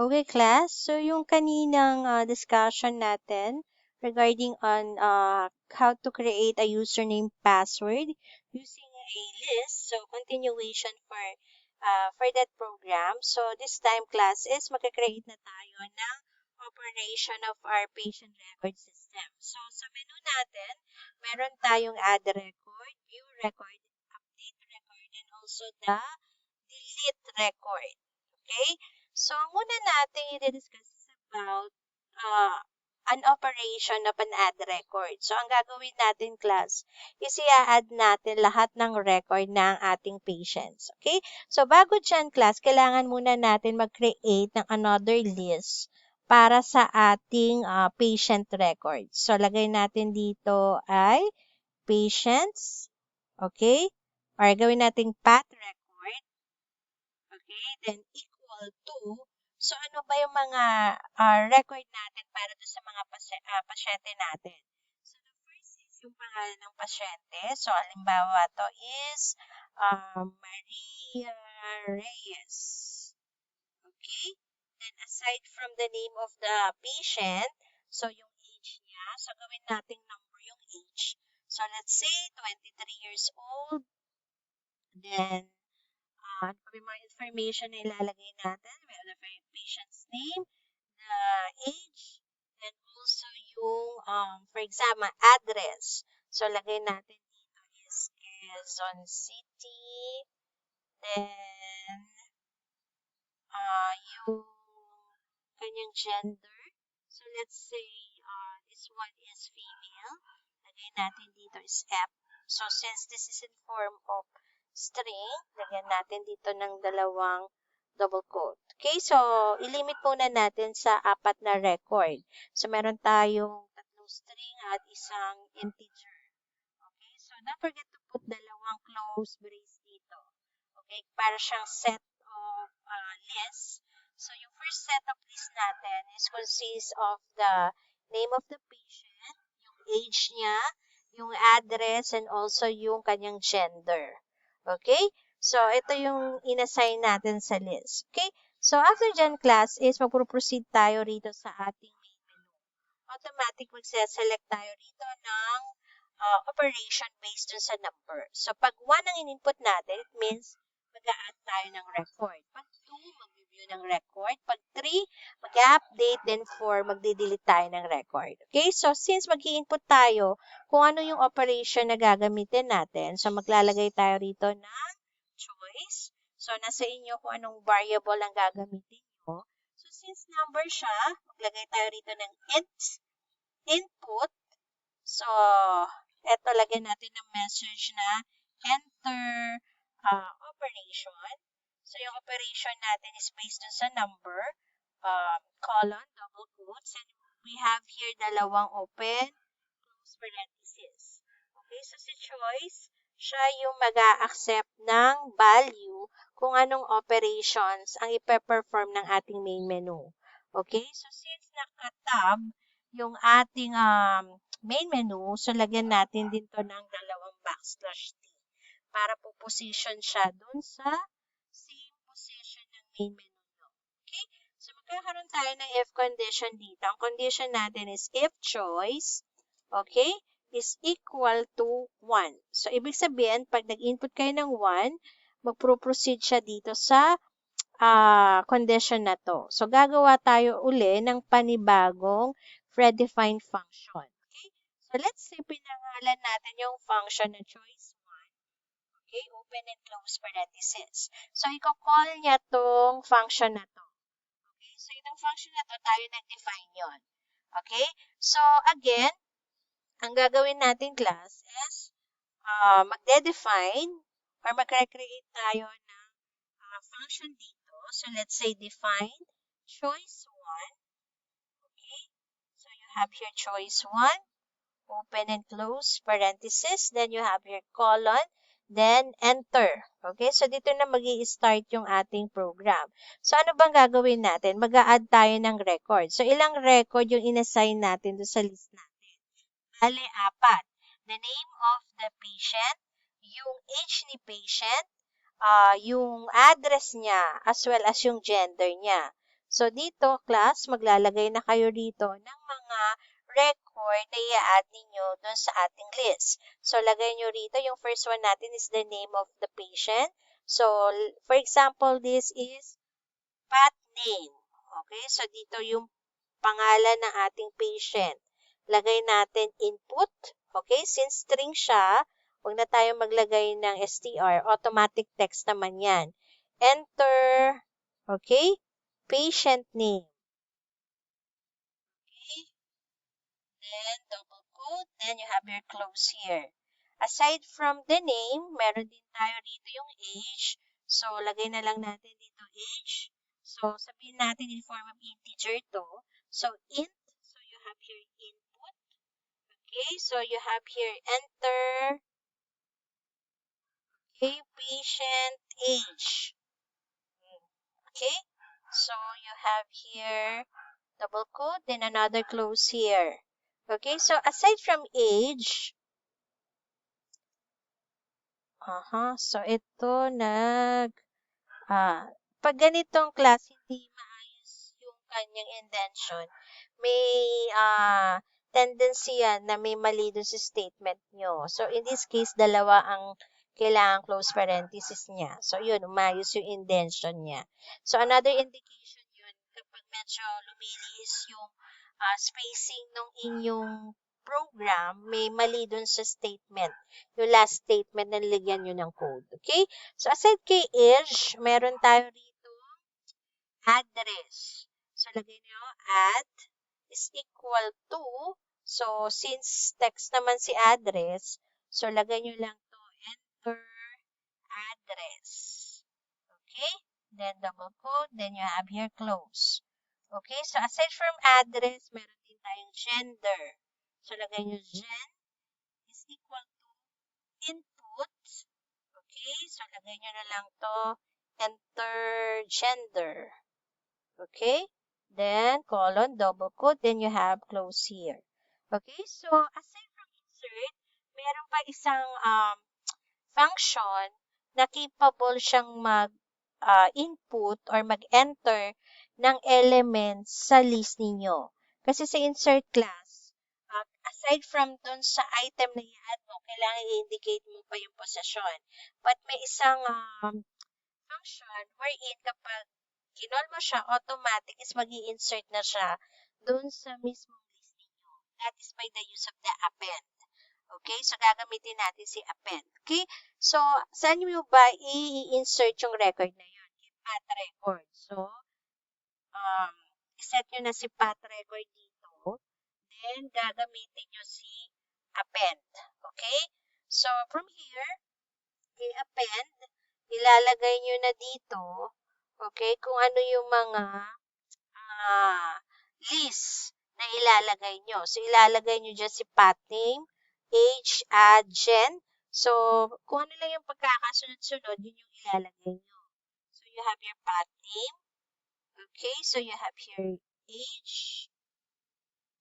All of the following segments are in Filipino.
Okay, class. So, yung kaninang discussion natin regarding on how to create a username password using a list. So, continuation for that program. So, this time, class is magka-create na tayo ng operation of our patient record system. So, sa menu natin, meron tayong add record, view record, update record, and also the delete record. Okay? So, muna natin i-discuss about uh, an operation of an add record. So, ang gagawin natin, class, is i-add natin lahat ng record ng ating patients. Okay? So, bago dyan, class, kailangan muna natin mag-create ng another list para sa ating patient record. So, lagay natin dito ay patients. Okay? Or gawin natin path record. Okay? Then, equal to. So, ano ba yung mga record natin para doon sa mga pasyente natin? So, the first is yung pangalan ng pasyente. So, halimbawa to is Maria Reyes. Okay? Then, aside from the name of the patient, so yung age niya, so gawin natin number yung age. So, let's say 23 years old. Then, ano pa yung mga information na ilalagay natin? We have the patient's name, the age, and also yung, for example, address. So, lagay natin dito is Quezon City, then, yung kanyang gender. So, let's say, this one is female. Lagay natin dito is F. So, since this is in form of string, lagyan natin dito ng dalawang double quote. Okay, so ilimit muna natin sa 4 na record. So, meron tayong 3 string at isang integer. Okay, so don't forget to put dalawang close brace dito. Okay, para siyang set of lists. So, yung first set of list natin is consists of the name of the patient, yung age niya, yung address, and also yung kanyang gender. Okay? So, ito yung inassign natin sa list. Okay? So, after dyan, class, is magpo-proceed tayo rito sa ating main menu. Automatic magse-select tayo rito ng operation based dun sa number. So, pag 1 ang in-input natin, it means mag-a-add tayo ng record. Pag 2, mag-review ng record. Pag 3, mag-update. Then 4, magde-delete tayo ng record. Okay? So, since mag-i-input tayo kung ano yung operation na gagamitin natin, so maglalagay tayo rito ng choice. So, nasa inyo kung anong variable ang gagamitin nyo. So, since number siya, maglagay tayo rito ng input. So, eto, lagyan natin ng message na enter operation. So, yung operation natin is based on sa number, colon, double quotes, and we have here dalawang open, close parenthesis. Okay, so si choice, siya yung mag-a-accept ng value kung anong operations ang ipe-perform ng ating main menu. Okay, so since naka-tab yung ating main menu, so lagyan natin din to ng dalawang \t para po position siya dun sa same position ng main menu nyo. Okay? So, magkakaroon tayo ng if condition dito. Ang condition natin is if choice, okay, is equal to 1. So, ibig sabihin, pag nag-input kayo ng 1, magpro-proceed siya dito sa condition na to. So, gagawa tayo uli ng panibagong predefined function. Okay? So, let's say pinangalan natin yung function na choice 1. Okay? Open and close parenthesis. So, i-call niya tong function na to. Okay? So, itong function na to, tayo nag-define yon. Okay? So, again, ang gagawin natin, class, is magde-define or mag-recreate tayo ng function dito. So, let's say define choice 1. Okay? So, you have here choice 1, open and close parenthesis. Then, you have here colon, then enter. Okay? So, dito na mag-i-start yung ating program. So, ano bang gagawin natin? Mag-a-add tayo ng record. So, ilang record yung inassign natin doon sa list natin? Bale, 4. The name of the patient, yung age ni patient, yung address niya, as well as yung gender niya. So, dito, class, maglalagay na kayo dito ng mga record na i-add ninyo dun sa ating list. So, lagay nyo rito, yung first one natin is the name of the patient. So, for example, this is pat name. Okay, so dito yung pangalan ng ating patient. Lagay natin input. Okay, since string siya, huwag na tayo maglagay ng str. Automatic text naman yan. Enter. Okay, patient name. Okay, then double quote, then you have your close here. Aside from the name, meron din tayo dito yung age. So, lagay na lang natin dito age. So, sabihin natin in form of integer to. So, int. So, you have here input. Okay, so you have here enter. Okay, patient age. Okay, so you have here double quote, then another close here. Okay, so aside from age, so ito pag ganitong class, hindi maayos yung kanyang indentation, may tendency yan na may mali dun sa statement nyo. So, in this case, dalawa ang kailangan close parenthesis niya. So, yun, umayos yung indentation niya. So, another indication yun, kapag medyo lumiliis yung spacing ng inyong program, may mali dun sa statement. Yung last statement na nilagyan nyo ng code. Okay? So, aside kay age, meron tayo rito address. So, lagay nyo add is equal to, so, since text naman si address, so, lagay nyo lang to enter address. Okay? Then, double quote, then you have here close. Okay? So, aside from address, meron din tayong gender. So, lagay nyo gen is equal to input. Okay? So, lagay nyo na lang to enter gender. Okay? Then, colon, double quote, then you have close here. Okay? So, aside from insert, meron pa isang function na capable siyang mag-input or mag-enter ng elements sa list ninyo. Kasi sa insert class, aside from dun sa item na i-add mo, kailangan i-indicate mo pa yung possession. But may isang function wherein kapag kinol mo siya, automatic is mag-i-insert na siya dun sa mismong list ninyo. That is by the use of the append. Okay? So, gagamitin natin si append. Okay? So, saan nyo ba i-insert yung record na yun? Yung path record. So, set nyo na si path record dito. Then, gagamitin nyo si append. Okay? So, from here, i-append, ilalagay nyo na dito, okay, kung ano yung mga list na ilalagay nyo. So, ilalagay nyo dyan si path name, age, add, gen. So, kung ano lang yung pagkakasunod-sunod, yun yung ilalagay nyo. So, you have your path name. Okay, so you have here age,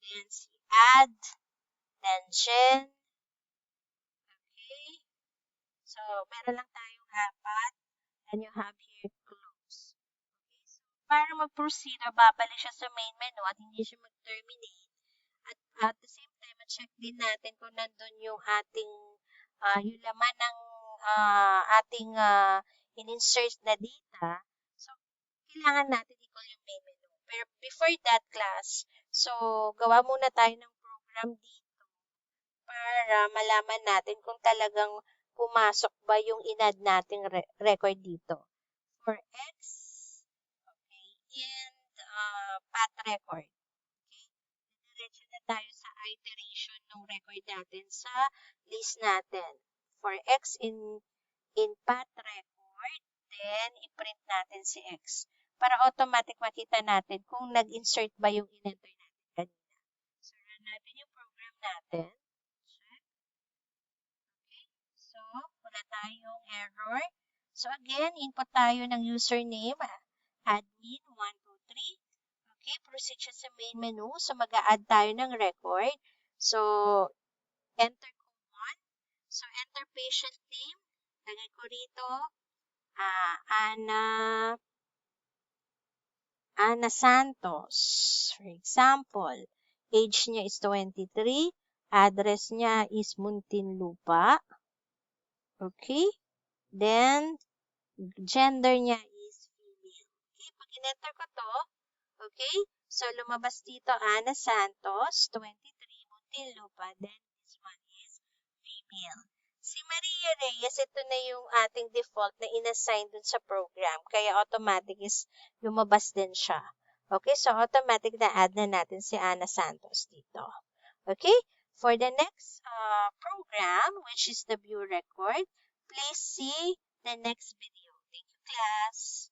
then si add, then gen. Okay, so, meron lang tayong apat, and you have here close. Okay, so, para mag-proceed, babalik siya sa main menu at hindi siya mag-terminate. At the same time, check din natin kung nandun yung ating, yung laman ng ating in-insert na data. So, kailangan natin i-call yung main menu. Pero before that class, so, gawa muna tayo ng program dito para malaman natin kung talagang pumasok ba yung in-add nating record dito. For X, okay, and path record. Okay? Diretso na tayo sa iteration ng record natin sa list natin. For X in path record, then i-print natin si X. Para automatic makita natin kung nag-insert ba yung in-enter natin kanina. So, run natin yung program natin. Check. Okay. So, wala tayong error. So, again, input tayo ng username, admin123. Okay, proceed siya sa main menu. So, mag-a-add tayo ng record. So, enter ko 1. So, enter patient name. Lagay ko rito, Ana Ana Santos. For example, age niya is 23, address niya is Muntinlupa. Okay? Then, gender niya is female. Okay? Pag in-enter ko to, okay? So, lumabas dito, Ana Santos, 23, Muntinlupa. Then, this one is female. Si Maria Reyes, ito na yung ating default na inassign dun sa program. Kaya automatic is lumabas din siya. Okay, so automatic na add na natin si Ana Santos dito. Okay, for the next program, which is the view record, please see the next video. Thank you, class.